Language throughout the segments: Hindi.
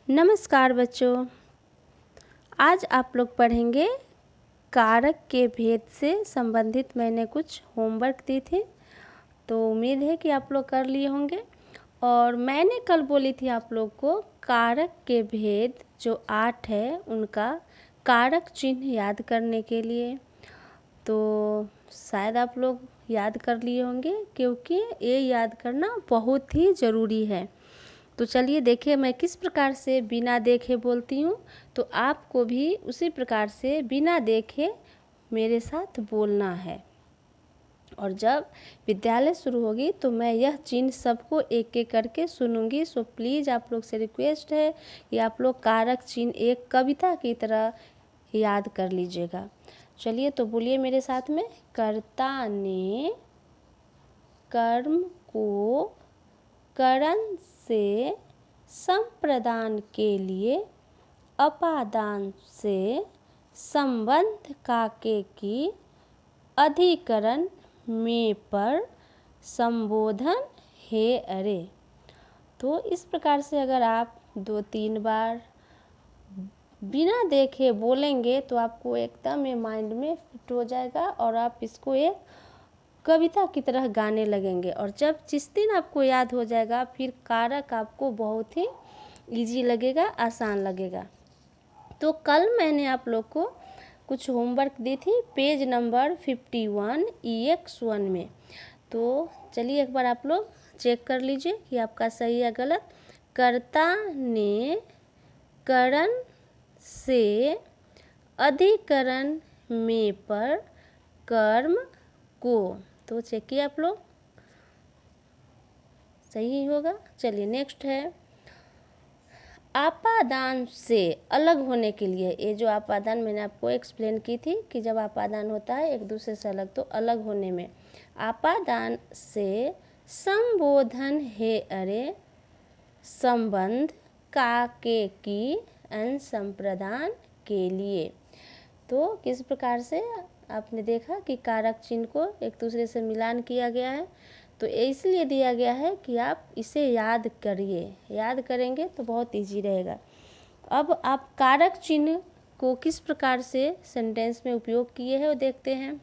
नमस्कार बच्चों, आज आप लोग पढ़ेंगे कारक के भेद से संबंधित मैंने कुछ होमवर्क दी थी। तो उम्मीद है कि आप लोग कर लिए होंगे। और मैंने कल बोली थी आप लोग को कारक के भेद जो 8 है उनका कारक चिन्ह याद करने के लिए। तो शायद आप लोग याद कर लिए होंगे, क्योंकि ये याद करना बहुत ही ज़रूरी है। तो चलिए देखिए मैं किस प्रकार से बिना देखे बोलती हूँ, तो आपको भी उसी प्रकार से बिना देखे मेरे साथ बोलना है। और जब विद्यालय शुरू होगी तो मैं यह चिन्ह सबको एक एक करके सुनूंगी। सो प्लीज़ आप लोग से रिक्वेस्ट है कि आप लोग कारक चिन्ह एक कविता की तरह याद कर लीजिएगा। चलिए तो बोलिए मेरे साथ में। कर्ता ने कर्म को करण से संप्रदान के लिए अपादान से संबंध काके की अधिकरण में पर संबोधन हे अरे। तो इस प्रकार से अगर आप 2-3 बार बिना देखे बोलेंगे तो आपको एकदम ये माइंड में फिट हो जाएगा और आप इसको एक कविता की तरह गाने लगेंगे। और जब जिस दिन आपको याद हो जाएगा फिर कारक आपको बहुत ही इजी लगेगा, आसान लगेगा। तो कल मैंने आप लोग को कुछ होमवर्क दी थी पेज नंबर 51 EX1 में। तो चलिए एक बार आप लोग चेक कर लीजिए कि आपका सही या गलत। कर्ता ने करण से अधिकरण में पर कर्म को, तो चेक किए आप लोग, सही ही होगा। चलिए नेक्स्ट है आपादान से अलग होने के लिए। ये जो आपादान मैंने आपको एक्सप्लेन की थी कि जब आपादान होता है एक दूसरे से अलग, तो अलग होने में आपादान से संबोधन हे अरे संबंध काके की अन संप्रदान के लिए। तो किस प्रकार से आपने देखा कि कारक चिन्ह को एक दूसरे से मिलान किया गया है। तो इसलिए दिया गया है कि आप इसे याद करिए, याद करेंगे तो बहुत इजी रहेगा। अब आप कारक चिन्ह को किस प्रकार से सेंटेंस में उपयोग किए हैं वो देखते हैं।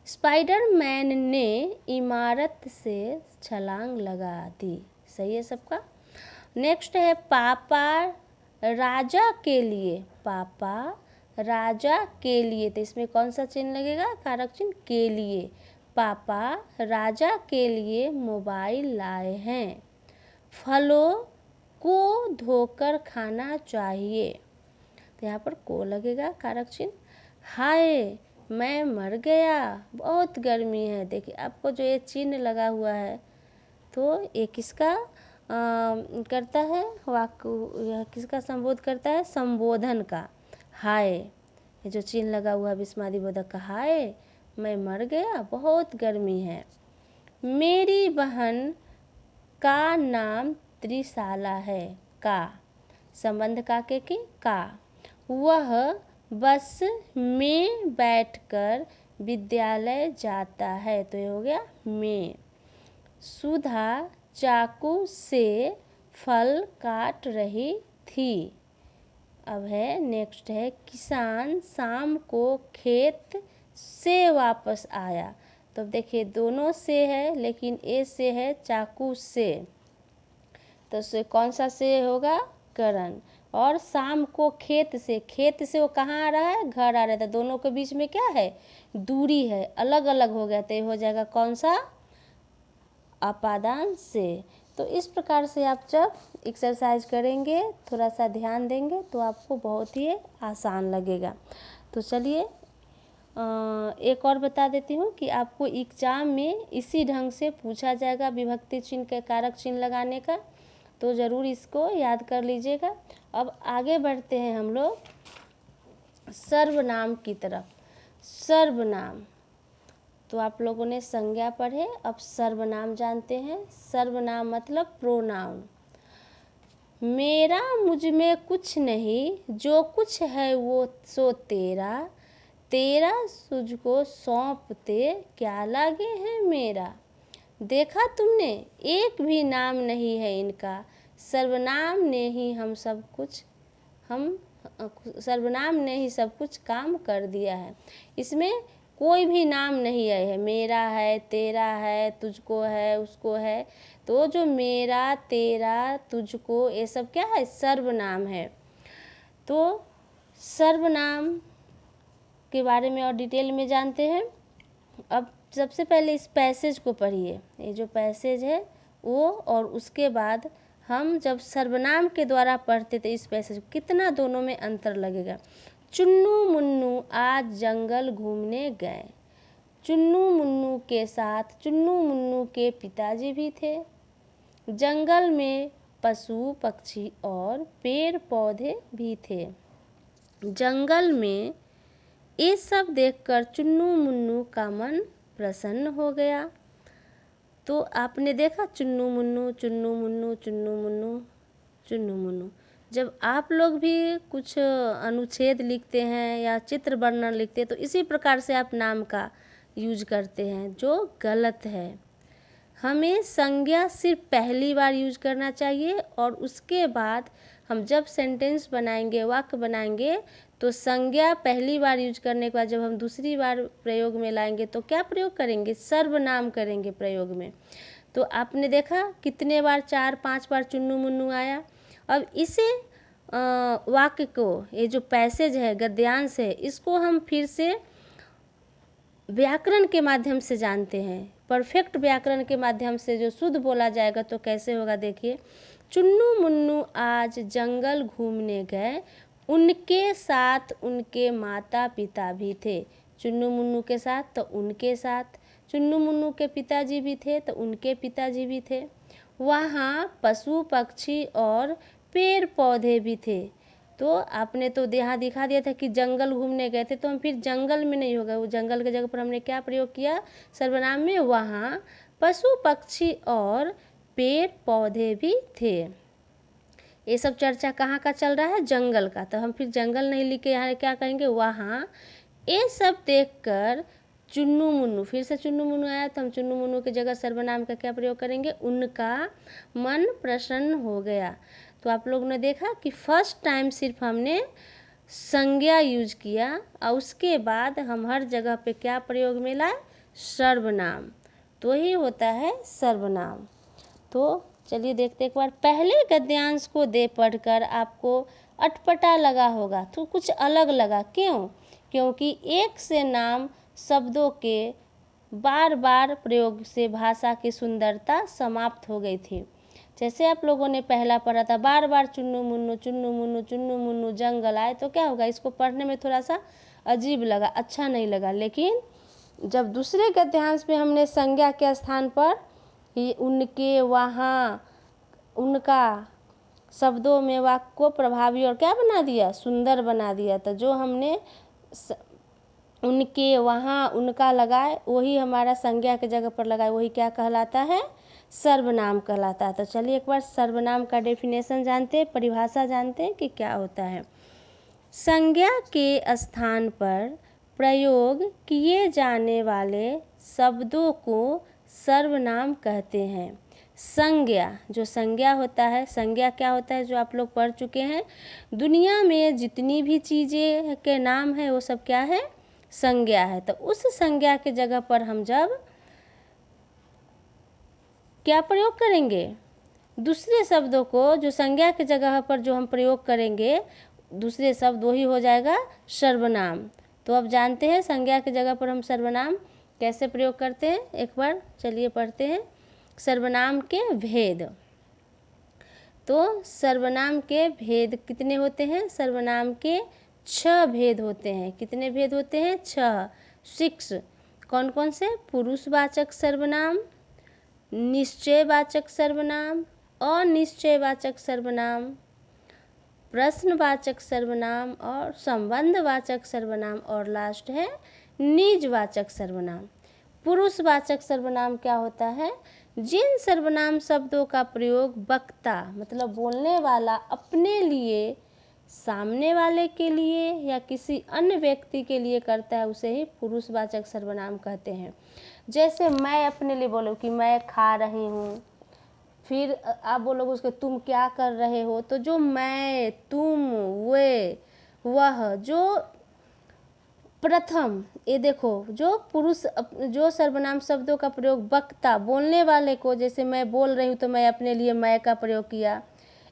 स्पाइडरमैन ने इमारत से छलांग लगा दी, सही है सबका। नेक्स्ट है पापा राजा के लिए, पापा राजा के लिए, तो इसमें कौन सा चिन्ह लगेगा, कारक चिन्ह के लिए। पापा राजा के लिए मोबाइल लाए हैं। फलों को धोकर खाना चाहिए, तो यहाँ पर को लगेगा कारक चिन्ह। हाय मैं मर गया, बहुत गर्मी है। देखिए आपको जो ये चिन्ह लगा हुआ है तो ये किसका करता है, वाक्य यह किसका संबोध करता है, संबोधन का। हाय, ये जो चिन्ह लगा हुआ है विस्मादी बोधक का, हाय मैं मर गया, बहुत गर्मी है। मेरी बहन का नाम त्रिशाला है, का संबंध काके की का। वह बस में बैठकर विद्यालय जाता है, तो ये हो गया में। सुधा चाकू से फल काट रही थी। अब है नेक्स्ट है किसान शाम को खेत से वापस आया। तो देखिए दोनों से है, लेकिन ए से है चाकू से, तो से कौन सा से होगा, करण। और शाम को खेत से वो कहाँ आ रहा है, घर आ रहा था। दोनों के बीच में क्या है, दूरी है, अलग अलग हो गया, तो ये हो जाएगा कौन सा, अपादान से। तो इस प्रकार से आप जब एक्सरसाइज करेंगे, थोड़ा सा ध्यान देंगे, तो आपको बहुत ही आसान लगेगा। तो चलिए एक और बता देती हूँ कि आपको एग्जाम में इसी ढंग से पूछा जाएगा विभक्ति चिन्ह के कारक चिन्ह लगाने का, तो ज़रूर इसको याद कर लीजिएगा। अब आगे बढ़ते हैं हम लोग सर्वनाम की तरफ। सर्वनाम, तो आप लोगों ने संज्ञा पढ़े, अब सर्वनाम जानते हैं। सर्वनाम मतलब प्रोनाउन। मेरा मुझ में कुछ नहीं, जो कुछ है वो सो तेरा, तेरा तुझको सौंपते क्या लागे है मेरा। देखा तुमने एक भी नाम नहीं है इनका, सर्वनाम ने ही सर्वनाम ने ही सब कुछ काम कर दिया है। इसमें कोई भी नाम नहीं आया है, मेरा है, तेरा है, तुझको है, उसको है। तो जो मेरा, तेरा, तुझको, ये सब क्या है? सर्वनाम है। तो सर्वनाम के बारे में और डिटेल में जानते हैं। अब सबसे पहले इस पैसेज को पढ़िए। ये जो पैसेज है वो, और उसके बाद हम जब सर्वनाम के द्वारा पढ़ते थे इस पैसेज, कितना दोनों में अंतर लगेगा। चुन्नू मुन्नू आज जंगल घूमने गए। चुन्नू मुन्नू के साथ चुन्नू मुन्नू के पिताजी भी थे। जंगल में पशु पक्षी और पेड़ पौधे भी थे। जंगल में ये सब देखकर चुन्नू मुन्नू का मन प्रसन्न हो गया। तो आपने देखा चुन्नू मुन्नू, चुन्नू मुन्नू, चुन्नू मुन्नू, चुन्नू मुन्नू। जब आप लोग भी कुछ अनुच्छेद लिखते हैं या चित्र वर्णन लिखते हैं तो इसी प्रकार से आप नाम का यूज करते हैं, जो गलत है। हमें संज्ञा सिर्फ पहली बार यूज करना चाहिए, और उसके बाद हम जब सेंटेंस बनाएंगे, वाक्य बनाएंगे, तो संज्ञा पहली बार यूज करने के बाद जब हम दूसरी बार प्रयोग में लाएंगे तो क्या प्रयोग करेंगे? सर्वनाम करेंगे प्रयोग में। तो आपने देखा कितने बार, 4-5 बार चुन्नू मुन्नू आया। अब इसे वाक्य को, ये जो पैसेज है, गद्यांश है, इसको हम फिर से व्याकरण के माध्यम से जानते हैं। परफेक्ट व्याकरण के माध्यम से जो शुद्ध बोला जाएगा तो कैसे होगा, देखिए। चुन्नू मुन्नू आज जंगल घूमने गए, उनके साथ उनके माता पिता भी थे। चुन्नू मुन्नू के साथ तो उनके साथ, चुन्नू मुन्नू के पिताजी भी थे तो उनके पिताजी भी थे। वहाँ पशु पक्षी और पेड़ पौधे भी थे। तो आपने तो यहाँ दिखा दिया था कि जंगल घूमने गए थे, तो हम फिर जंगल में नहीं होगा, वो जंगल के जगह पर हमने क्या प्रयोग किया सर्वनाम में? वहाँ पशु पक्षी और पेड़ पौधे भी थे। ये सब चर्चा कहाँ का चल रहा है? जंगल का। तो हम फिर जंगल नहीं लिख के यहाँ क्या कहेंगे? वहाँ। ये सब देखकर चुन्नू मुन्नू, फिर से चुन्नू मुन्नू आया तो हम चुन्नू मुन्नू की जगह सर्वनाम का क्या प्रयोग करेंगे? उनका मन प्रसन्न हो गया। तो आप लोगों ने देखा कि फर्स्ट टाइम सिर्फ हमने संज्ञा यूज किया और उसके बाद हम हर जगह पे क्या प्रयोग में लाए? सर्वनाम। तो ही होता है सर्वनाम। तो चलिए देखते एक बार। पहले गद्यांश को दे पढ़कर आपको अटपटा लगा होगा, तो कुछ अलग लगा। क्यों? क्योंकि एक से नाम शब्दों के बार बार प्रयोग से भाषा की सुंदरता समाप्त हो गई थी। जैसे आप लोगों ने पहला पढ़ा था, बार बार चुन्नू मुन्नू, चुन्नू मुन्नू, चुन्नू मुन्नू, जंगल आए, तो क्या होगा? इसको पढ़ने में थोड़ा सा अजीब लगा, अच्छा नहीं लगा। लेकिन जब दूसरे गद्यांश में हमने संज्ञा के स्थान पर ये उनके, वहाँ, उनका शब्दों में वाक्य को प्रभावी और क्या बना दिया? सुंदर बना दिया। तो जो हमने उनके, वहाँ, उनका लगाए, वही हमारा संज्ञा के जगह पर लगाए, वही क्या कहलाता है? सर्वनाम कहलाता है। तो चलिए एक बार सर्वनाम का डेफिनेशन जानते हैं, परिभाषा जानते हैं कि क्या होता है। संज्ञा के स्थान पर प्रयोग किए जाने वाले शब्दों को सर्वनाम कहते हैं। संज्ञा, जो संज्ञा होता है, संज्ञा क्या होता है जो आप लोग पढ़ चुके हैं। दुनिया में जितनी भी चीज़ें के नाम है वो सब क्या है? संज्ञा है। तो उस संज्ञा के जगह पर हम जब क्या प्रयोग करेंगे? दूसरे शब्दों को, जो संज्ञा के जगह पर जो हम प्रयोग करेंगे दूसरे शब्द, वही हो जाएगा सर्वनाम। तो अब जानते हैं संज्ञा की जगह पर हम सर्वनाम कैसे प्रयोग करते हैं। एक बार चलिए पढ़ते हैं सर्वनाम के भेद। तो सर्वनाम के भेद कितने होते हैं? सर्वनाम के 6 भेद होते हैं। कितने भेद होते हैं? 6। कौन कौन से? पुरुषवाचक सर्वनाम, निश्चयवाचक सर्वनाम, अनिश्चयवाचक सर्वनाम, प्रश्नवाचक सर्वनाम और संबंधवाचक सर्वनाम, और लास्ट है निजवाचक सर्वनाम। पुरुषवाचक सर्वनाम क्या होता है? जिन सर्वनाम शब्दों का प्रयोग वक्ता, मतलब बोलने वाला, अपने लिए, सामने वाले के लिए या किसी अन्य व्यक्ति के लिए करता है उसे ही पुरुषवाचक सर्वनाम कहते हैं। जैसे मैं अपने लिए बोलूँ कि मैं खा रही हूँ, फिर आप बोलोगे उसके तुम क्या कर रहे हो, तो जो मैं, तुम, वे, वह, जो प्रथम, ये देखो जो पुरुष, जो सर्वनाम शब्दों का प्रयोग वक्ता, बोलने वाले को, जैसे मैं बोल रही हूँ तो मैं अपने लिए मैं का प्रयोग किया,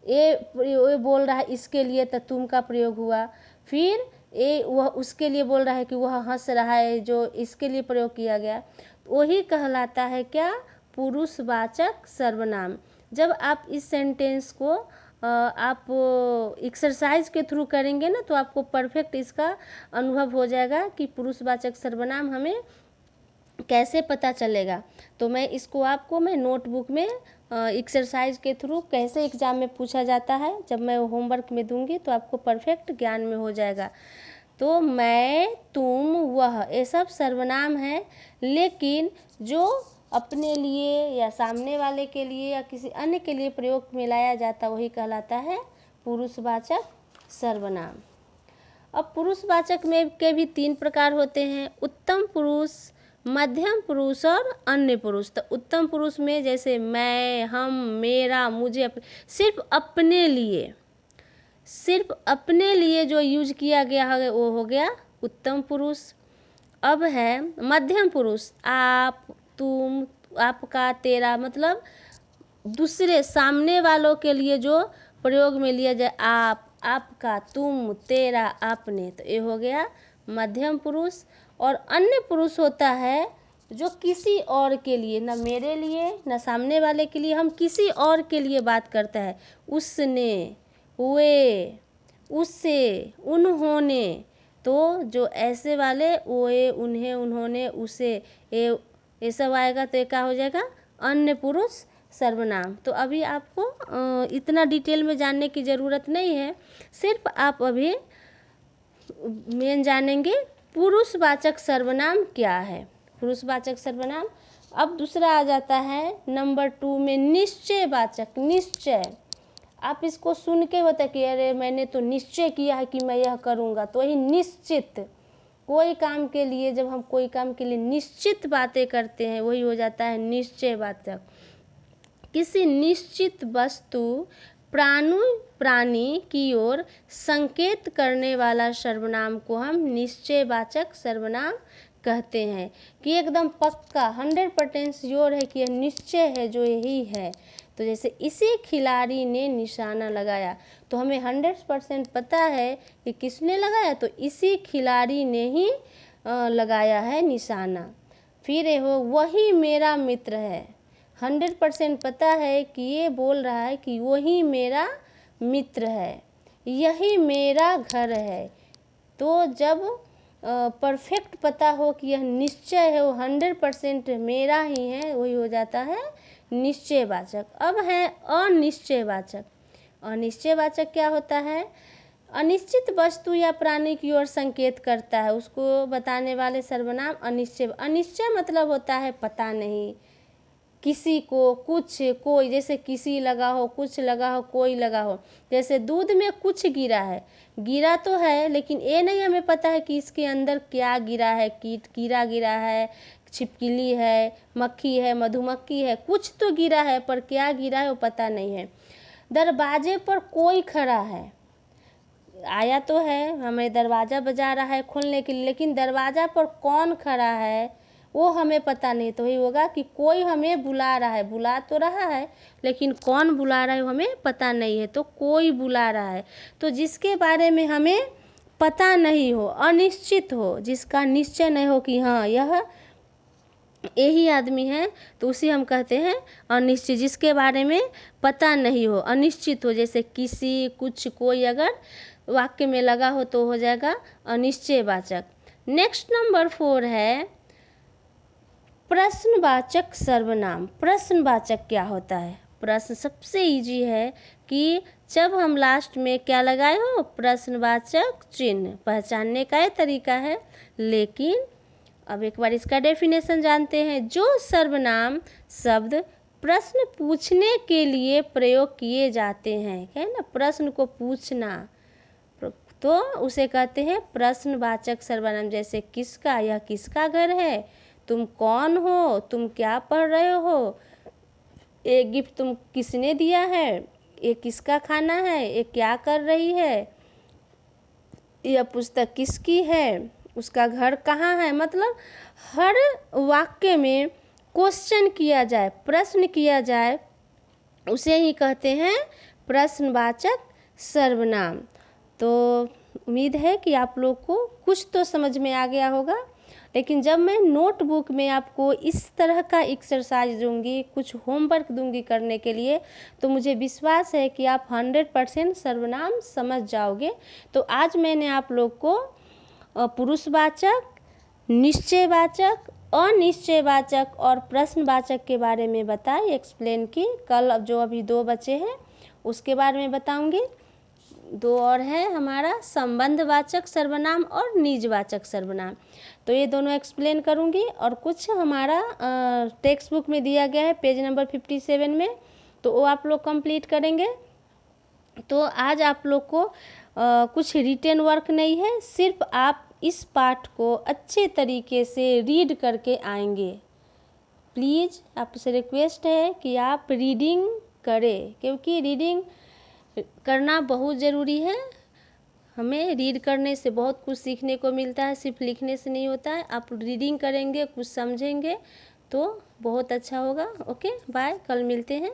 ये बोल रहा है इसके लिए तो तुम का प्रयोग हुआ, फिर ये वह उसके लिए बोल रहा है कि वह हंस रहा है, जो इसके लिए प्रयोग किया गया, वही कहलाता है क्या, पुरुषवाचक सर्वनाम। जब आप इस सेंटेंस को आप एक्सरसाइज के थ्रू करेंगे ना, तो आपको परफेक्ट इसका अनुभव हो जाएगा कि पुरुषवाचक सर्वनाम हमें कैसे पता चलेगा। तो मैं इसको आपको मैं नोटबुक में एक्सरसाइज के थ्रू कैसे एग्ज़ाम में पूछा जाता है, जब मैं होमवर्क में दूंगी तो आपको परफेक्ट ज्ञान में हो जाएगा। तो मैं, तुम, वह, ये सब सर्वनाम है, लेकिन जो अपने लिए या सामने वाले के लिए या किसी अन्य के लिए प्रयोग में लाया जाता वही कहलाता है पुरुषवाचक सर्वनाम। अब पुरुषवाचक में के भी 3 प्रकार होते हैं, उत्तम पुरुष, मध्यम पुरुष और अन्य पुरुष। तो उत्तम पुरुष में जैसे मैं, हम, मेरा, मुझे, सिर्फ अपने लिए जो यूज किया गया है वो हो गया उत्तम पुरुष। अब है मध्यम पुरुष, आप, तुम, आपका, तेरा, मतलब दूसरे सामने वालों के लिए जो प्रयोग में लिया जाए, आप, आपका, तुम, तेरा, आपने, तो ये हो गया मध्यम पुरुष। और अन्य पुरुष होता है जो किसी और के लिए, ना मेरे लिए ना सामने वाले के लिए, हम किसी और के लिए बात करता है, उसने, वे, उससे, उन्होंने, तो जो ऐसे वाले वे, उन्हें, उन्होंने, उसे, ये सब आएगा तो ये क्या हो जाएगा, अन्य पुरुष सर्वनाम। तो अभी आपको इतना डिटेल में जानने की ज़रूरत नहीं है, सिर्फ आप अभी मेन जानेंगे पुरुषवाचक सर्वनाम क्या है, पुरुषवाचक सर्वनाम। अब दूसरा आ जाता है नंबर 2 में निश्चयवाचक। निश्चय, आप इसको सुन के होता है कि अरे मैंने तो निश्चय किया है कि मैं यह करूँगा, तो वही निश्चित, कोई काम के लिए जब हम कोई काम के लिए निश्चित बातें करते हैं वही हो जाता है निश्चयवाचक। किसी निश्चित वस्तु, प्राणी की ओर संकेत करने वाला सर्वनाम को हम निश्चयवाचक सर्वनाम कहते हैं, कि एकदम पक्का 100% श्योर है कि यह निश्चय है, जो यही है। तो जैसे इसी खिलाड़ी ने निशाना लगाया, तो हमें 100% पता है कि किसने लगाया, तो इसी खिलाड़ी ने ही लगाया है निशाना। फिर ये हो वही मेरा मित्र है, 100% पता है कि ये बोल रहा है कि वही मेरा मित्र है, यही मेरा घर है। तो जब परफेक्ट पता हो कि यह निश्चय है, वो 100% मेरा ही है, वही हो जाता है निश्चयवाचक। अब है अनिश्चयवाचक। अनिश्चयवाचक क्या होता है, अनिश्चित वस्तु या प्राणी की ओर संकेत करता है, उसको बताने वाले सर्वनाम अनिश्चय। अनिश्चय मतलब होता है पता नहीं, किसी को, कुछ, कोई, जैसे किसी लगा हो, कुछ लगा हो, कोई लगा हो। जैसे दूध में कुछ गिरा है, गिरा तो है लेकिन ये नहीं हमें पता है कि इसके अंदर क्या गिरा है, कीड़ा गिरा है, छिपकली है, मक्खी है, मधुमक्खी है, कुछ तो गिरा है, पर क्या गिरा है वो पता नहीं है। दरवाजे पर कोई खड़ा है, आया तो है, हमें दरवाज़ा बजा रहा है खोलने के लिए, लेकिन दरवाज़ा पर कौन खड़ा है वो हमें पता नहीं। तो वही होगा कि कोई हमें बुला रहा है, बुला तो रहा है लेकिन कौन बुला रहा है वो हमें पता नहीं है, तो कोई बुला रहा है। तो जिसके बारे में हमें पता नहीं हो, अनिश्चित हो, जिसका निश्चय नहीं हो कि हाँ यह यही आदमी है, तो उसे हम कहते हैं अनिश्चित। जिसके बारे में पता नहीं हो, अनिश्चित हो, जैसे किसी, कुछ, कोई अगर वाक्य में लगा हो तो हो जाएगा अनिश्चयवाचक। नेक्स्ट नंबर 4 है प्रश्नवाचक सर्वनाम। प्रश्नवाचक क्या होता है, प्रश्न सबसे इजी है कि जब हम लास्ट में क्या लगाए हो, प्रश्नवाचक चिन्ह, पहचानने का ये तरीका है। लेकिन अब एक बार इसका डेफिनेशन जानते हैं। जो सर्वनाम शब्द प्रश्न पूछने के लिए प्रयोग किए जाते हैं, है ना, प्रश्न को पूछना, तो उसे कहते हैं प्रश्नवाचक सर्वनाम। जैसे किसका, यह किसका घर है, तुम कौन हो, तुम क्या पढ़ रहे हो, ये गिफ्ट तुम किसने दिया है, ये किसका खाना है, ये क्या कर रही है, यह पुस्तक किसकी है, उसका घर कहाँ है। मतलब हर वाक्य में क्वेश्चन किया जाए, प्रश्न किया जाए, उसे ही कहते हैं प्रश्नवाचक सर्वनाम। तो उम्मीद है कि आप लोग को कुछ तो समझ में आ गया होगा। लेकिन जब मैं नोटबुक में आपको इस तरह का एक्सरसाइज दूंगी, कुछ होमवर्क दूंगी करने के लिए, तो मुझे विश्वास है कि आप 100% सर्वनाम समझ जाओगे। तो आज मैंने आप लोग को पुरुषवाचक, निश्चयवाचक, अनिश्चयवाचक और प्रश्नवाचक के बारे में बताई, एक्सप्लेन की। कल जो अभी 2 बचे हैं उसके बारे में बताऊंगी। 2 और है हमारा संबंधवाचक सर्वनाम और निजवाचक सर्वनाम। तो ये दोनों एक्सप्लेन करूंगी। और कुछ हमारा टेक्स्ट बुक में दिया गया है पेज नंबर 57 में, तो वो आप लोग कंप्लीट करेंगे। तो आज आप लोग को कुछ रिटेन वर्क नहीं है, सिर्फ आप इस पाठ को अच्छे तरीके से रीड करके आएंगे। प्लीज़ आपसे रिक्वेस्ट है कि आप रीडिंग करें, क्योंकि रीडिंग करना बहुत ज़रूरी है। हमें रीड करने से बहुत कुछ सीखने को मिलता है, सिर्फ लिखने से नहीं होता है। आप रीडिंग करेंगे, कुछ समझेंगे तो बहुत अच्छा होगा। ओके, बाय, कल मिलते हैं।